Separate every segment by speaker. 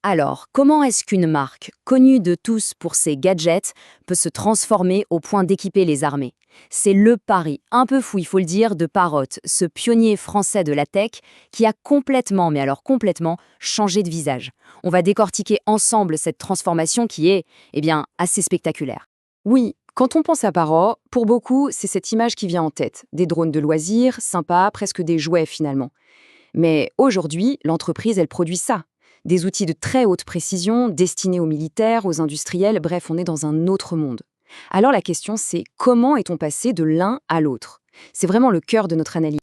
Speaker 1: Alors, comment est-ce qu'une marque, connue de tous pour ses gadgets, peut se transformer au point d'équiper les armées? C'est le pari, un peu fou il faut le dire, de Parrot, ce pionnier français de la tech qui a complètement, mais alors complètement, changé de visage. On va décortiquer ensemble cette transformation qui est, assez spectaculaire.
Speaker 2: Oui, quand on pense à Parrot, pour beaucoup, c'est cette image qui vient en tête. Des drones de loisirs, sympas, presque des jouets finalement. Mais aujourd'hui, l'entreprise, elle produit ça. Des outils de très haute précision, destinés aux militaires, aux industriels, bref, on est dans un autre monde. Alors la question, c'est comment est-on passé de l'un à l'autre? C'est vraiment le cœur de notre analyse.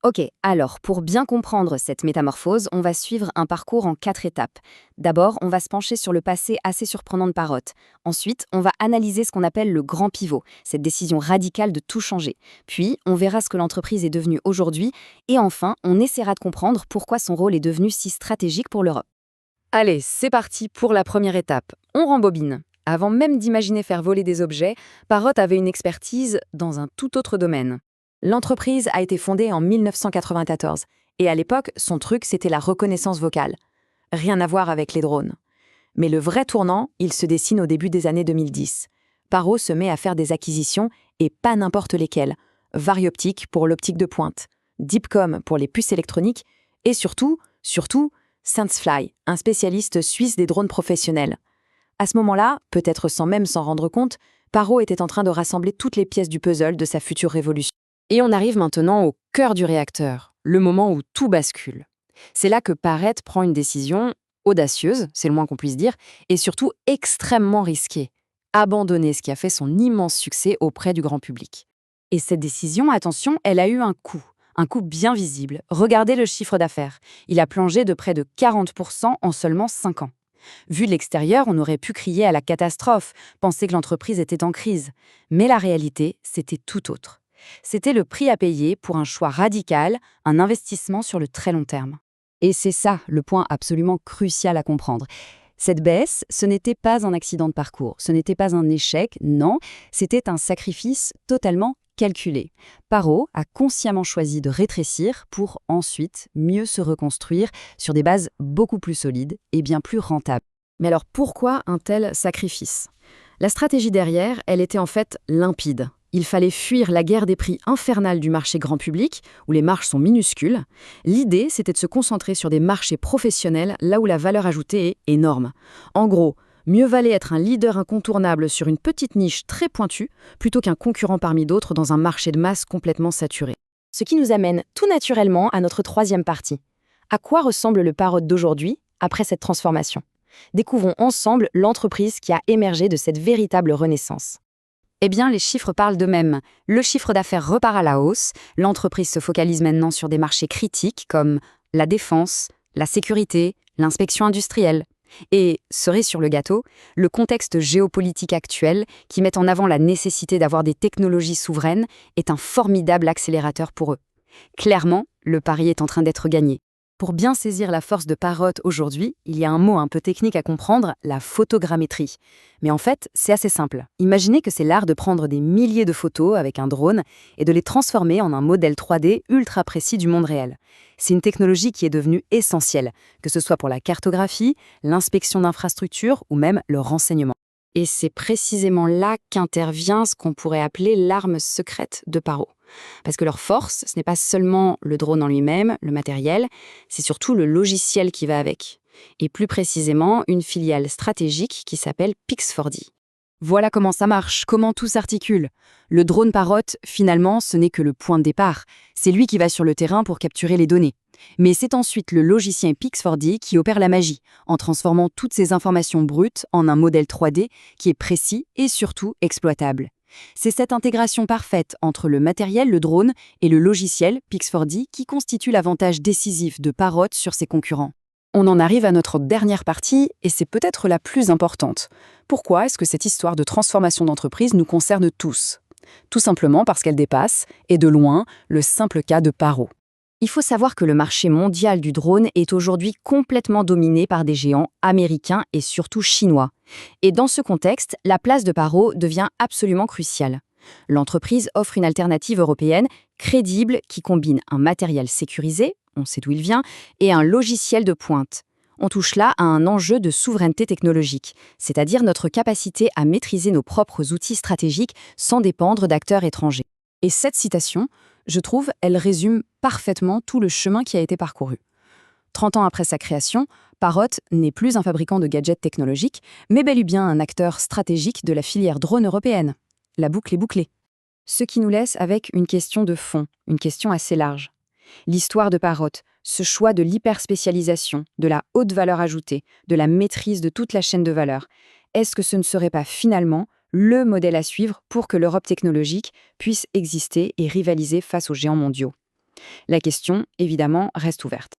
Speaker 1: Ok, alors pour bien comprendre cette métamorphose, on va suivre un parcours en 4 étapes. D'abord, on va se pencher sur le passé assez surprenant de Parrot. Ensuite, on va analyser ce qu'on appelle le grand pivot, cette décision radicale de tout changer. Puis, on verra ce que l'entreprise est devenue aujourd'hui. Et enfin, on essaiera de comprendre pourquoi son rôle est devenu si stratégique pour l'Europe.
Speaker 2: Allez, c'est parti pour la première étape. On rembobine. Avant même d'imaginer faire voler des objets, Parrot avait une expertise dans un tout autre domaine. L'entreprise a été fondée en 1994 et à l'époque, son truc, c'était la reconnaissance vocale. Rien à voir avec les drones. Mais le vrai tournant, il se dessine au début des années 2010. Parrot se met à faire des acquisitions et pas n'importe lesquelles. Varioptic pour l'optique de pointe, Deepcom pour les puces électroniques et surtout, SenseFly, un spécialiste suisse des drones professionnels. À ce moment-là, peut-être sans même s'en rendre compte, Parrot était en train de rassembler toutes les pièces du puzzle de sa future révolution. Et on arrive maintenant au cœur du réacteur, le moment où tout bascule. C'est là que Parrot prend une décision audacieuse, c'est le moins qu'on puisse dire, et surtout extrêmement risquée. Abandonner ce qui a fait son immense succès auprès du grand public. Et cette décision, attention, elle a eu un coût bien visible. Regardez le chiffre d'affaires. Il a plongé de près de 40% en seulement 5 ans. Vu de l'extérieur, on aurait pu crier à la catastrophe, penser que l'entreprise était en crise. Mais la réalité, c'était tout autre. C'était le prix à payer pour un choix radical, un investissement sur le très long terme.
Speaker 1: Et c'est ça le point absolument crucial à comprendre. Cette baisse, ce n'était pas un accident de parcours, ce n'était pas un échec, non, c'était un sacrifice totalement calculé. Parrot a consciemment choisi de rétrécir pour ensuite mieux se reconstruire sur des bases beaucoup plus solides et bien plus rentables.
Speaker 2: Mais alors pourquoi un tel sacrifice? La stratégie derrière, elle était en fait limpide. Il fallait fuir la guerre des prix infernale du marché grand public, où les marges sont minuscules. L'idée, c'était de se concentrer sur des marchés professionnels, là où la valeur ajoutée est énorme. En gros, mieux valait être un leader incontournable sur une petite niche très pointue, plutôt qu'un concurrent parmi d'autres dans un marché de masse complètement saturé.
Speaker 1: Ce qui nous amène tout naturellement à notre troisième partie. À quoi ressemble le Parrot d'aujourd'hui, après cette transformation? Découvrons ensemble l'entreprise qui a émergé de cette véritable renaissance. Eh bien, les chiffres parlent d'eux-mêmes. Le chiffre d'affaires repart à la hausse. L'entreprise se focalise maintenant sur des marchés critiques comme la défense, la sécurité, l'inspection industrielle. Et, cerise sur le gâteau, le contexte géopolitique actuel, qui met en avant la nécessité d'avoir des technologies souveraines, est un formidable accélérateur pour eux. Clairement, le pari est en train d'être gagné.
Speaker 2: Pour bien saisir la force de Parrot aujourd'hui, il y a un mot un peu technique à comprendre, la photogrammétrie. Mais en fait, c'est assez simple. Imaginez que c'est l'art de prendre des milliers de photos avec un drone et de les transformer en un modèle 3D ultra précis du monde réel. C'est une technologie qui est devenue essentielle, que ce soit pour la cartographie, l'inspection d'infrastructures ou même le renseignement.
Speaker 1: Et c'est précisément là qu'intervient ce qu'on pourrait appeler l'arme secrète de Parrot. Parce que leur force, ce n'est pas seulement le drone en lui-même, le matériel, c'est surtout le logiciel qui va avec. Et plus précisément, une filiale stratégique qui s'appelle Pix4D.
Speaker 2: Voilà comment ça marche, comment tout s'articule. Le drone Parrot, finalement, ce n'est que le point de départ. C'est lui qui va sur le terrain pour capturer les données. Mais c'est ensuite le logiciel Pix4D qui opère la magie, en transformant toutes ces informations brutes en un modèle 3D qui est précis et surtout exploitable. C'est cette intégration parfaite entre le matériel, le drone, et le logiciel Pix4D qui constitue l'avantage décisif de Parrot sur ses concurrents. On en arrive à notre dernière partie, et c'est peut-être la plus importante. Pourquoi est-ce que cette histoire de transformation d'entreprise nous concerne tous? Tout simplement parce qu'elle dépasse, et de loin, le simple cas de Parrot.
Speaker 1: Il faut savoir que le marché mondial du drone est aujourd'hui complètement dominé par des géants américains et surtout chinois. Et dans ce contexte, la place de Parrot devient absolument cruciale. L'entreprise offre une alternative européenne crédible qui combine un matériel sécurisé, on sait d'où il vient, et un logiciel de pointe. On touche là à un enjeu de souveraineté technologique, c'est-à-dire notre capacité à maîtriser nos propres outils stratégiques sans dépendre d'acteurs étrangers. Et cette citation, je trouve, elle résume parfaitement tout le chemin qui a été parcouru. 30 ans après sa création, Parrot n'est plus un fabricant de gadgets technologiques, mais bel et bien un acteur stratégique de la filière drone européenne. La boucle est bouclée. Ce qui nous laisse avec une question de fond, une question assez large. L'histoire de Parrot, ce choix de l'hyperspécialisation, de la haute valeur ajoutée, de la maîtrise de toute la chaîne de valeur, est-ce que ce ne serait pas finalement le modèle à suivre pour que l'Europe technologique puisse exister et rivaliser face aux géants mondiaux? La question, évidemment, reste ouverte.